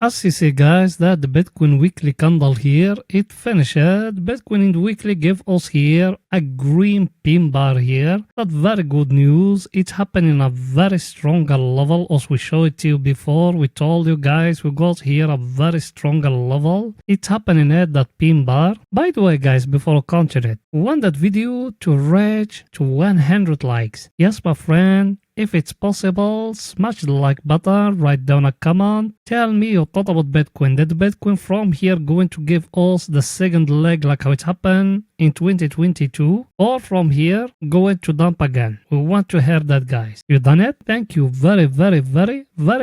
As you see guys, that the Bitcoin weekly candle here, it finished. Bitcoin in the weekly gave us here a green pin bar here. That's very good news. It happened in a very stronger level as we showed it to you before. We told you guys we got here a very stronger level. It happening at that pin bar. By the way guys, before I continue it, we want that video to reach to 100 likes. Yes my friend. If it's possible, smash the like button, write down a comment, tell me your thought about Bitcoin. Did Bitcoin from here going to give us the second leg like how it happened in 2022? Or from here going to dump again? We want to hear that guys. You done it? Thank you very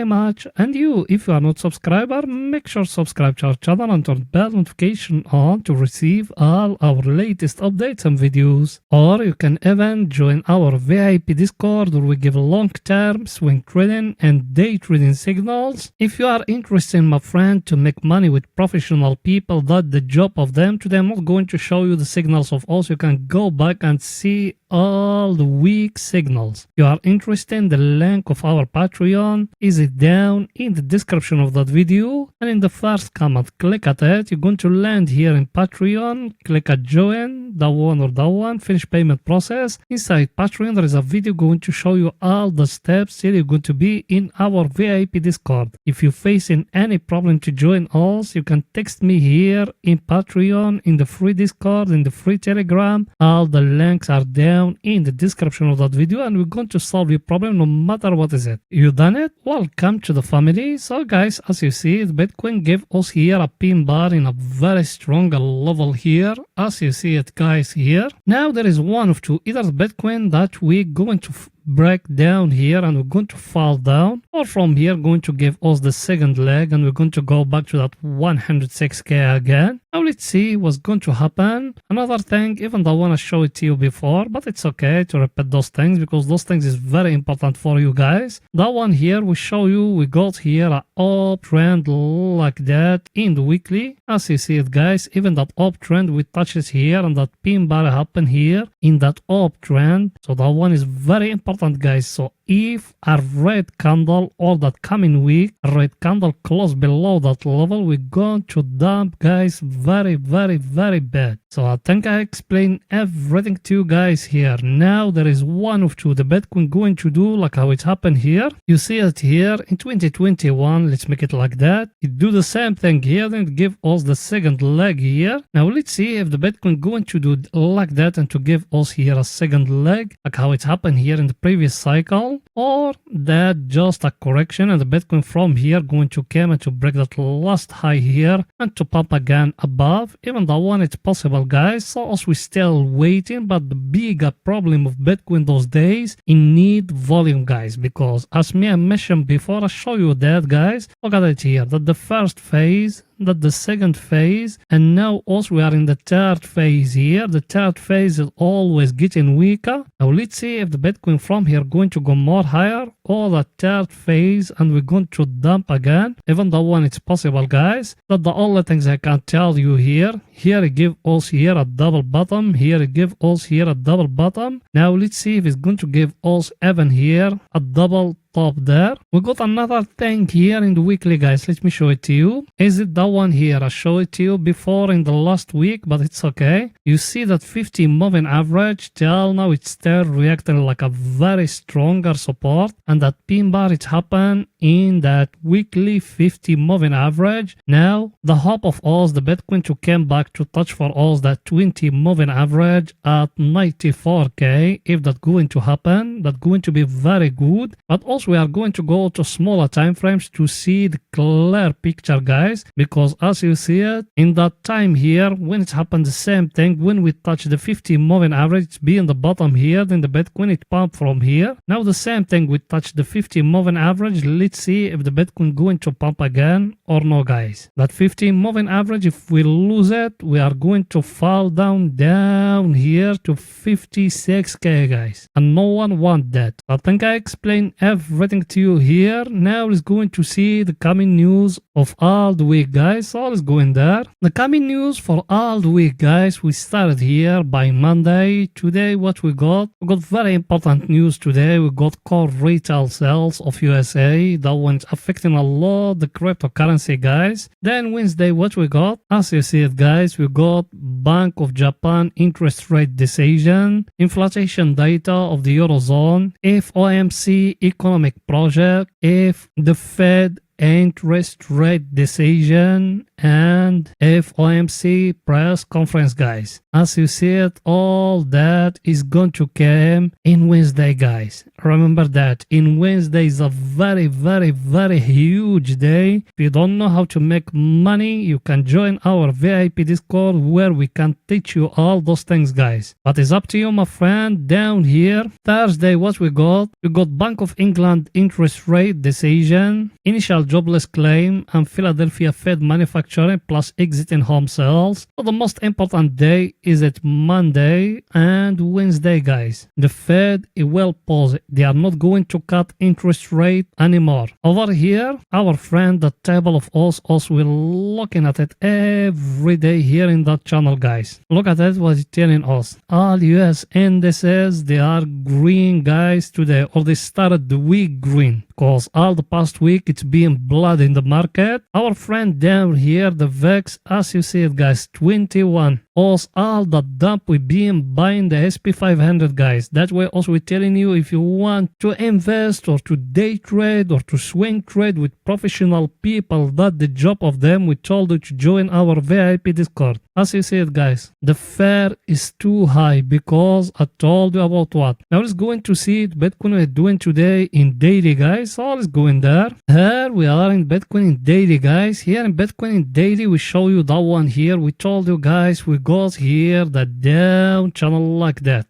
much. And you, if you are not subscriber, make sure subscribe to our channel and turn bell notification on to receive all our latest updates and videos. Or you can even join our VIP Discord where we give long-term swing trading and day trading signals. If you are interested, my friend, to make money with professional people, that's the job of them. Today I'm not going to show you the signals of us. You can go back and see all the weak signals. If you are interested, the link of our Patreon is down in the description of that video, and in the first comment click at it. You're going to land here in Patreon, click at join, that one, finish payment process. Inside Patreon there is a video going to show you all the steps till you're going to be in our VIP Discord. If you're facing any problem to join us, you can text me here in Patreon, in the free Discord, in the free Telegram. All the links are down in the description of that video, and we're going to solve your problem no matter what is it. You done it? Welcome to the family. So guys, as you see, Bitcoin gave us here a pin bar in a very strong level here, as you see it guys here. Now there is one of two, either Bitcoin that we're going to break down here and we're going to fall down, or from here going to give us the second leg and we're going to go back to that 106k again. Now let's see what's going to happen. Another thing, even though I want to show it to you before, but it's okay to repeat those things because those things is very important for you guys. That one here we show you, we got here a uptrend like that in the weekly. As you see it guys, even that uptrend we touch it here and that pin bar happen here in that uptrend. So that one is very important guys. So if a red candle or that coming week a red candle close below that level, we're going to dump guys very bad. So I think I explained everything to you guys here. Now there is one of two, the Bitcoin going to do like how it happened here. You see it here in 2021. Let's make it like that. It do the same thing here, then give us the second leg here. Now let's see if the Bitcoin going to do like that and to give us here a second leg like how it happened here in the previous cycle, or that just a correction and the Bitcoin from here going to come and to break that last high here and to pump again above. Even that one it's possible guys. So as we still waiting, but the bigger problem of Bitcoin those days, it need volume guys, because as me I mentioned before, I show you that guys. Look at it here, that the first phase, that the second phase, and now also we are in the third phase here. The third phase is always getting weaker. Now let's see if the Bitcoin from here going to go more higher or the third phase and we're going to dump again. Even that one it's possible guys. That the only things I can tell you here. Here it give us here a double bottom, here it give us here a double bottom. Now let's see if it's going to give us even here a double top there. We got another thing here in the weekly guys. Let me show it to you. Is it that one here? I showed it to you before in the last week, but it's okay. You see that 50 moving average till now it's still reacting like a very stronger support, and that pin bar it happened in that weekly 50 moving average. Now the hope of us the Bitcoin to come back to touch for us that 20 moving average at 94k. If that's going to happen, that's going to be very good. But also we are going to go to smaller time frames to see the clear picture guys, because as you see it in that time here when it happened the same thing, when we touch the 50 moving average it's be in the bottom here, then the Bitcoin it pump from here. Now the same thing, we touch the 50 moving average. Let's see if the Bitcoin going to pump again or no guys. That 50 moving average, if we lose it, we are going to fall down here to 56k guys, and no one want that. I think I explained everything to you here. Now let's going to see the coming news of all the week guys. So let's go in there. The coming news for all the week guys, we started here by Monday. Today what we got very important news today. We got core retail sales of USA. That one's affecting a lot the cryptocurrency cryptocurrency, guys. Then Wednesday, what we got? As you see it, guys, we got Bank of Japan interest rate decision, inflation data of the Eurozone, FOMC economic project, if the Fed interest rate decision, and FOMC press conference, guys. As you see it, all that is going to come in Wednesday, guys. Remember that in Wednesday is a very, very, very huge day. If you don't know how to make money, you can join our VIP Discord where we can teach you all those things, guys. But it's up to you, my friend. Down here, Thursday, what we got? We got Bank of England interest rate decision, initial jobless claim, and Philadelphia Fed manufacturing plus exiting home sales. So the most important day is it Monday and Wednesday, guys. The Fed will pause. They are not going to cut interest rate anymore. Over here, our friend, the table of us will looking at it every day here in that channel, guys. Look at it, what it's telling us. All US indices, they are green, guys, today, or they started the week green. Because all the past week it's been blood in the market. Our friend down here, the VEX, as you see it, guys, 21. Also, all the dump we've been buying the SP 500, guys. That way also we're telling you, if you want to invest or to day trade or to swing trade with professional people, that the job of them, we told you to join our VIP Discord. As you see it, guys, the fare is too high because I told you about what. Now let's go into see it Bitcoin we're doing today in daily, guys. So let's go in there. Here we are in Bitcoin in daily, guys. Here in Bitcoin in daily, we show you that one here. We told you, guys, we got here the down channel like that,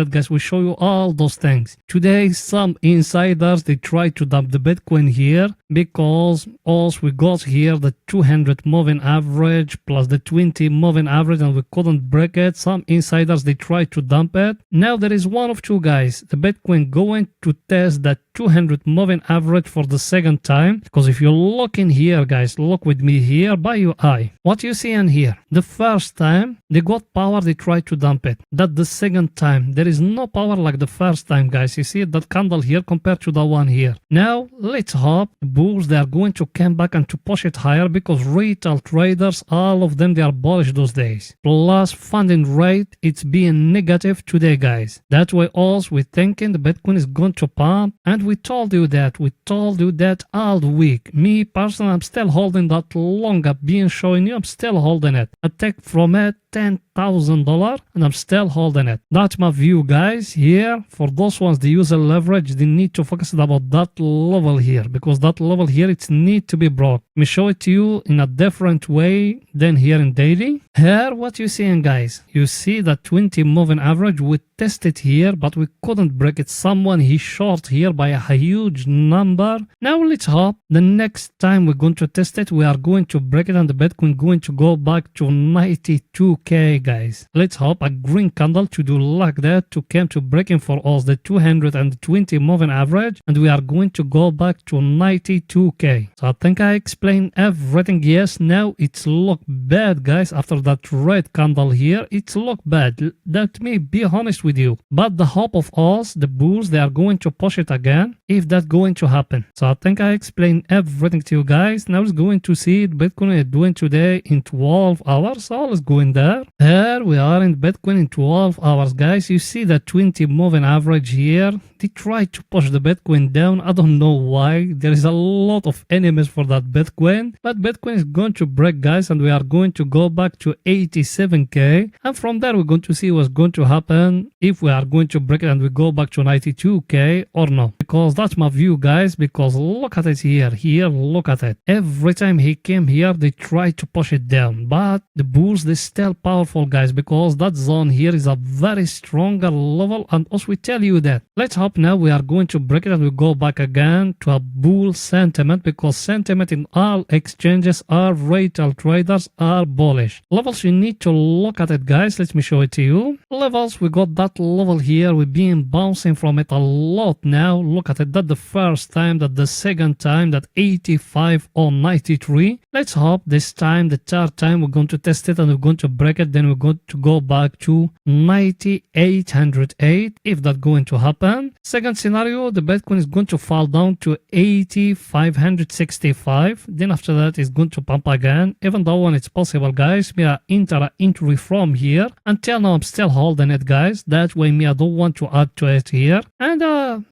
guys. We show you all those things. Today, some insiders, they try to dump the Bitcoin here because also we got here the 200 moving average plus the 20 moving average and we couldn't break it. Some insiders, they try to dump it. Now there is one of two, guys. The Bitcoin going to test that 200 moving average for the second time, because if you look in here, guys, look with me here by your eye, what you see in here, the first time they got power, they try to dump it. That the second time there is no power like the first time, guys. You see that candle here compared to the one here. Now let's hope the bulls, they are going to come back and to push it higher, because retail traders, all of them, they are bullish those days. Plus funding rate, it's being negative today, guys. That way also we're thinking the Bitcoin is going to pump, and we told you that all week. Me personally, I'm still holding that long up being showing you. I'm still holding it. I take from it $10,000 and I'm still holding it. That's my view, guys. Here, for those ones, the user leverage, they need to focus about that level here, because that level here, it need to be broke. Let me show it to you in a different way than here in daily. Here, what you seeing, guys? You see that 20 moving average, we tested here, but we couldn't break it. Someone, he short here by a huge number. Now let's hope the next time we're going to test it, we are going to break it and the Bitcoin going to go back to 92K, guys. Let's hope a green candle to do like that to come to breaking for us the 220 moving average, and we are going to go back to 92K. So I think I explained everything. Yes, now it's look bad, guys. After that red candle here, it's look bad. Let me be honest with you. But the hope of us, the bulls, they are going to push it again if that's going to happen. So I think I explained everything to you guys. Now let's going to see it Bitcoin is doing today in 12 hours. So let's go in there. Here we are in Bitcoin in 12 hours, guys. You see the 20 moving average here. They try to push the Bitcoin down. I don't know why. There is a lot of enemies for that Bitcoin. But Bitcoin is going to break, guys, and we are going to go back to 87K. And from there, we're going to see what's going to happen if we are going to break it and we go back to 92K or no. Because that's my view, guys. Because look at it here. Here, look at it. Every time he came here, they try to push it down. But the bulls, they're still powerful, guys, because that zone here is a very stronger level. And also, we tell you that. Let's hope now we are going to break it and we go back again to a bull sentiment, because sentiment in all exchanges are retail traders are bullish. Levels, you need to look at it, guys. Let me show it to you. Levels, we got that level here. We've been bouncing from it a lot now. Look at it. That the first time, that the second time, that 85 or 93. Let's hope this time, the third time, we're going to test it and we're going to break it. Then we're going to go back to 9808 if that's going to happen. Second scenario, the Bitcoin is going to fall down to 80,565. Then after that, it's going to pump again. Even though when it's possible, guys, me I enter an entry from here. Until now, I'm still holding it, guys. That way, me I don't want to add to it here. And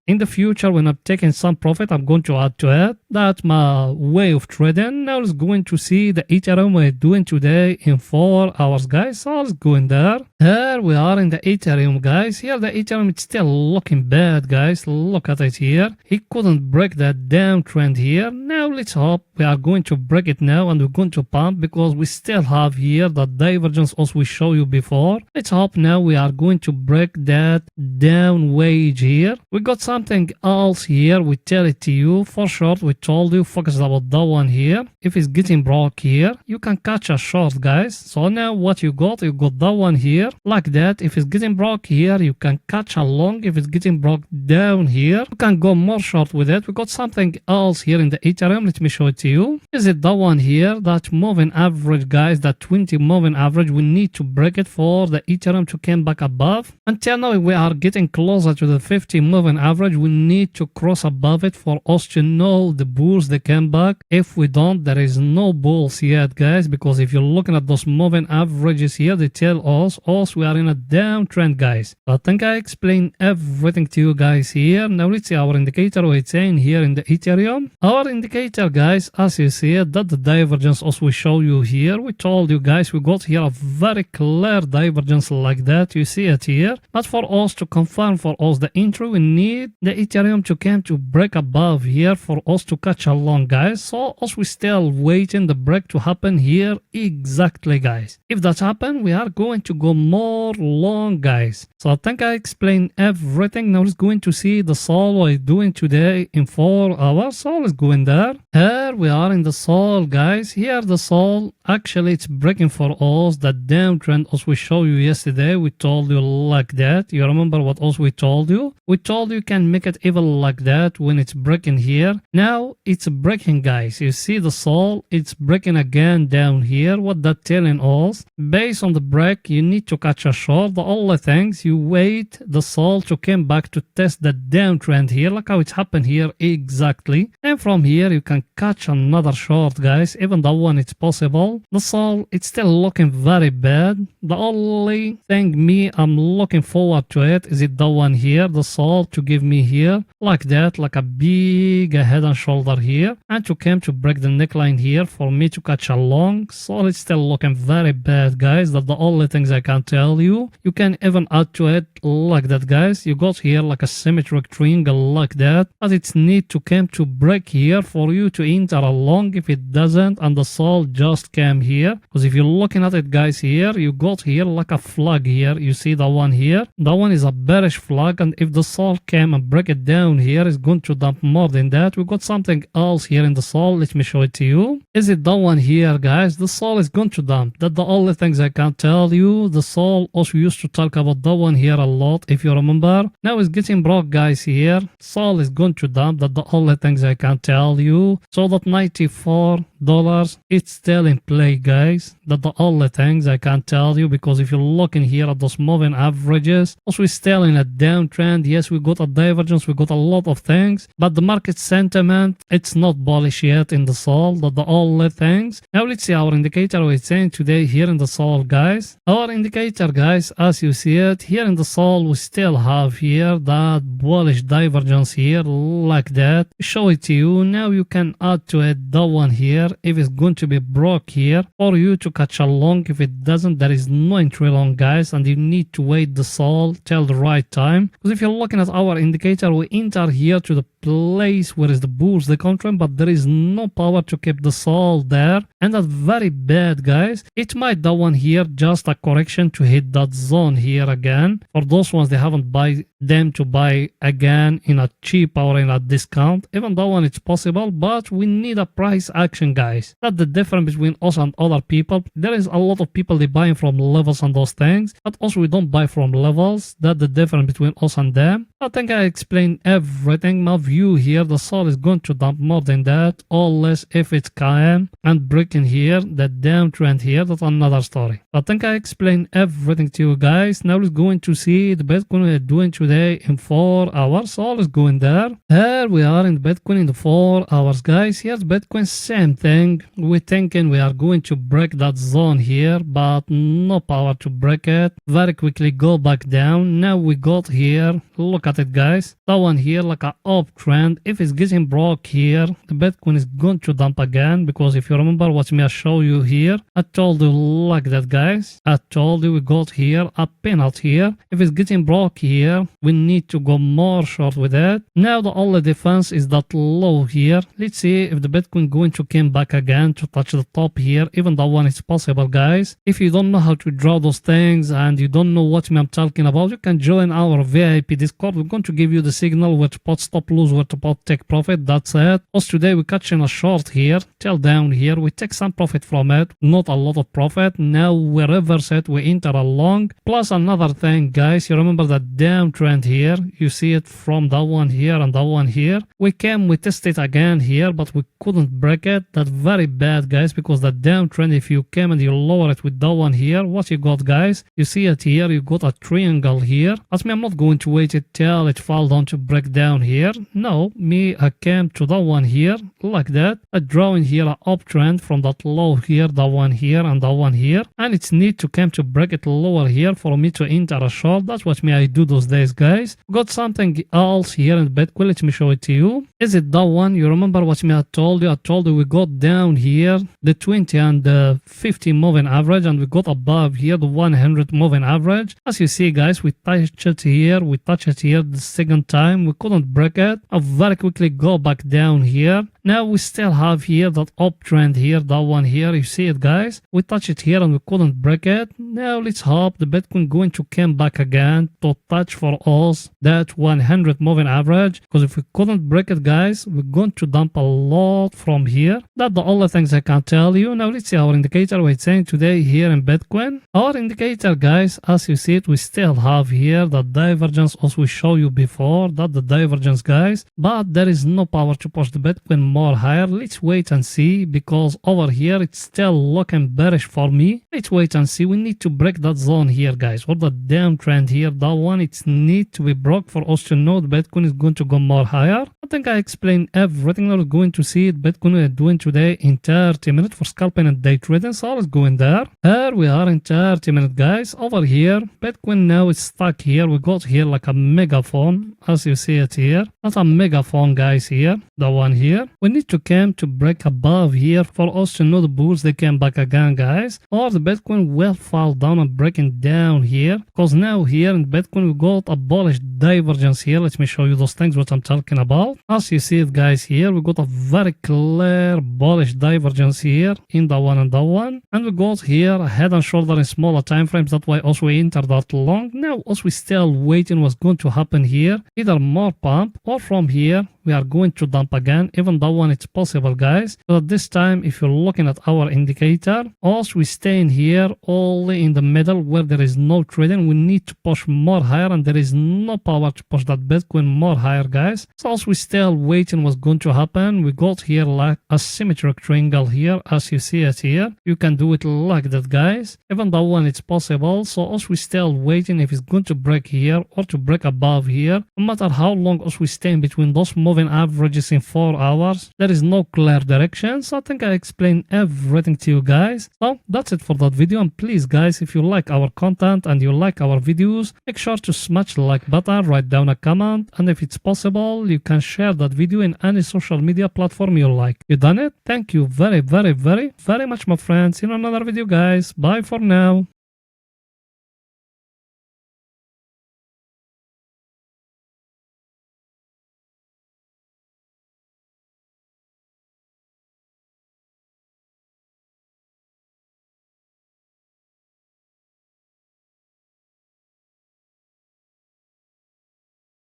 in the future, when I'm taking some profit, I'm going to add to it. That's my way of trading. Now let's go into see the Ethereum we're doing today in 4 hours, guys. So let's go in there. Here we are in the Ethereum, guys. Here the Ethereum, it's still looking bad, guys. Look at it here. He couldn't break that downtrend here. Now let's hope we are going to break it now, and we're going to pump because we still have here the divergence as we show you before. Let's hope now we are going to break that down wage here. We got something else here. We tell it to you for short. We told you focus about that one here. If it's getting broke here, you can catch a short, guys. So now what you got that one here like that. If it's getting broke here, you can catch a long. If it's getting broke down here, you can go more short with it. We got something else here in the Ethereum. Let me show it to you. Is it that one here? That moving average, guys, that 20 moving average. We need to break it for the Ethereum to come back above. Until now, we are getting closer to the 50 moving average. We need to cross above it for us to know the bulls they came back. If we don't, there is no bulls yet, guys, because if you're looking at those moving averages here, they tell us we are in a downtrend, guys. I think I explained everything to you guys here. Now let's see our indicator. What it's saying here in the Ethereum. Our indicator, guys, as you see it, that the divergence as we show you here. We told you guys we got here a very clear divergence like that. You see it here. But for us to confirm for us the entry, we need the Ethereum to come to break above here for us to catch along, guys. So as we still waiting the break to happen here exactly, guys. If that happen, we are going to go more long, guys. So I think I explained everything. Now let's go in to see the Sol what it's doing today in 4 hours. So let's go in there. Here we are in the Sol, guys. Here the Sol, actually it's breaking for us that downtrend as we showed you yesterday. We told you like that. You remember what else we told you? We told you can make it even like that when it's breaking here. Now it's breaking, guys. You see the Sol, it's breaking again down here. What that telling us? Based on the break, you need to catch a short. The only things you wait the Sol to come back to test the downtrend here, like how it happened here exactly. And from here you can catch another short, guys. Even that one it's possible. The Sol, it's still looking very bad. The only thing I'm looking forward to it is it that one here, the Sol to give me here like that, like a big head and shoulder here, and to come to break the neckline here for me to catch a long. Sol it's still looking very bad, guys. That's the only things I can tell you. You can even add to it like that, guys. You got here like a symmetric triangle like that, but it's need to come to break here for you to enter a long. If it doesn't and the Sol just came here, because if you're looking at it, guys, here you got here like a flag here. You see that one here? That one is a bearish flag, and if the Sol came and break it down here, it's going to dump more than that. We got something else here in the Sol. Let me show it to you. Is it that one here, guys? The Sol is going to dump. That's the only things I can tell you. The Sol also used to talk about that one here a lot, if you remember. Now it's getting broke, guys, here. Sol is going to dump. That's the only things I can tell you. So that $94, it's still in play, guys. That's the only things I can tell you, because if you're looking here at those moving averages, also we're still in a downtrend. Yes, we got a divergence, we got a lot of things, but the market sentiment, it's not bullish yet in the Sol. That's the only things. Now let's see our indicator what it's saying today here in the Sol, guys. Our indicator, guys, as you see it here in the Sol, we still have here that bullish divergence here like that. Show it to you. Now you can add to it that one here if it's going to be broke here for you to catch a long. If it doesn't, there is no entry long, guys, and you need to wait the Sol till the right time. Because if you're looking at our indicator, we enter here to the place where is the bulls the contract, but there is no power to keep the Sol there, and that's very bad, guys. It might that one here just a correction to hit that zone here again. For those ones they haven't buy them to buy again in a cheap or in a discount. Even that one it's possible, but we need a price action, guys. That's the difference between us and other people. There is a lot of people they buying from levels and those things, but also we don't buy from levels. That's the difference between us and them. I think I explained everything. My view view here, the Sol is going to dump more than that, or less if it's calm and breaking here, the downtrend here, that's another story. I think I explained everything to you guys. Now let's go into see the Bitcoin is doing today in 4 hours. Sol is going there. Here we are in Bitcoin in the 4 hours, guys. Here's Bitcoin, same thing. We're thinking we are going to break that zone here, but no power to break it. Very quickly go back down. Now we got here, look at it, guys. That one here like an uptrend. If it's getting broke here, the Bitcoin is going to dump again, because if you remember what me I show you here, I told you like that, guys. I told you we got here a pin out here. If it's getting broke here, we need to go more short with it. Now the only defense is that low here. Let's see if the Bitcoin going to come back again to touch the top here. Even that one is possible, guys. If you don't know how to draw those things and you don't know what I'm talking about, you can join our VIP Discord. We're going to give you the signal where to put stop loss, where to put take profit. That's it. Also today we're catching a short here till down here. We take some profit from it, not a lot of profit. Now we reverse it, we enter a long. Plus another thing, guys, you remember that downtrend here, you see it from that one here and that one here. We tested again here, but we couldn't break it. That's very bad, guys, because the downtrend, if you came and you lower it with that one here, what you got, guys, you see it here, you got a triangle here. As me, I'm not going to wait it till it fall down to break down here. No, me, I came to that one here like that. I drawing here an uptrend from that low here, that one here and that one here, and it's need to come to break it lower here for me to enter a short. That's what me I do those days, guys. Got something else here in Bitcoin. Let me show it to you. Is it that one? You remember what me I told you? I told you we got down here the 20 and the 50 moving average, and we got above here the 100 moving average. As you see, guys, we touched it here, we touched it here the second time, we couldn't break it. I very quickly go back down here. Now we still have here that uptrend here, that one here, you see it, guys. We touch it here and we couldn't break it. Now let's hope the Bitcoin going to come back again to touch for us that 100 moving average, because if we couldn't break it, guys, we're going to dump a lot from here. That's the only things I can tell you. Now let's see our indicator we're saying today here in Bitcoin. Our indicator, guys, as you see it, we still have here the divergence as we show you before. That's the divergence, guys, but there is no power to push the Bitcoin more higher. Let's wait and see, because over here it's still looking bearish for me. Let's wait and see. We need to break that zone here, guys, or the downtrend here, that one, it's need to be broke for us to know the Bitcoin is going to go more higher. I think I explained everything that we're going to see it Bitcoin is doing today in 30 minutes for scalping and day trading. So let's go in there. Here we are in 30 minutes, guys. Over here Bitcoin now is stuck here. We got here like a megaphone, as you see it here. That's a megaphone, guys, here, the one here. We need to come to break above here for us to know the bulls they came back again, guys, or the Bitcoin will fall down and breaking down here, because now here in Bitcoin we got a bullish divergence here. Let me show you those things what I'm talking about. As you see it, guys, here we got a very clear bullish divergence here in the one and the one, and we got here a head and shoulder in smaller time frames. That's why also we entered that long. Now also we still waiting what's going to happen here, either more pump or from here we are going to dump again. Even that one it's possible, guys. But this time if you're looking at our indicator, also we stay in here only in the middle where there is no trading. We need to push more higher, and there is no power to push that Bitcoin more higher, guys. So also we still waiting what's going to happen. We got here like a symmetric triangle here, as you see it here. You can do it like that, guys. Even that one it's possible. So also we still waiting if it's going to break here or to break above here. No matter how long also we stay in between those moving averages in 4 hours, there is no clear direction. So I think I explained everything to you guys. So that's it for that video, and please, guys, if you like our content and you like our videos, make sure to smash the like button, write down a comment, and if it's possible you can share that video in any social media platform you like. You done it? Thank you very much, my friends. In another video, guys. Bye for now.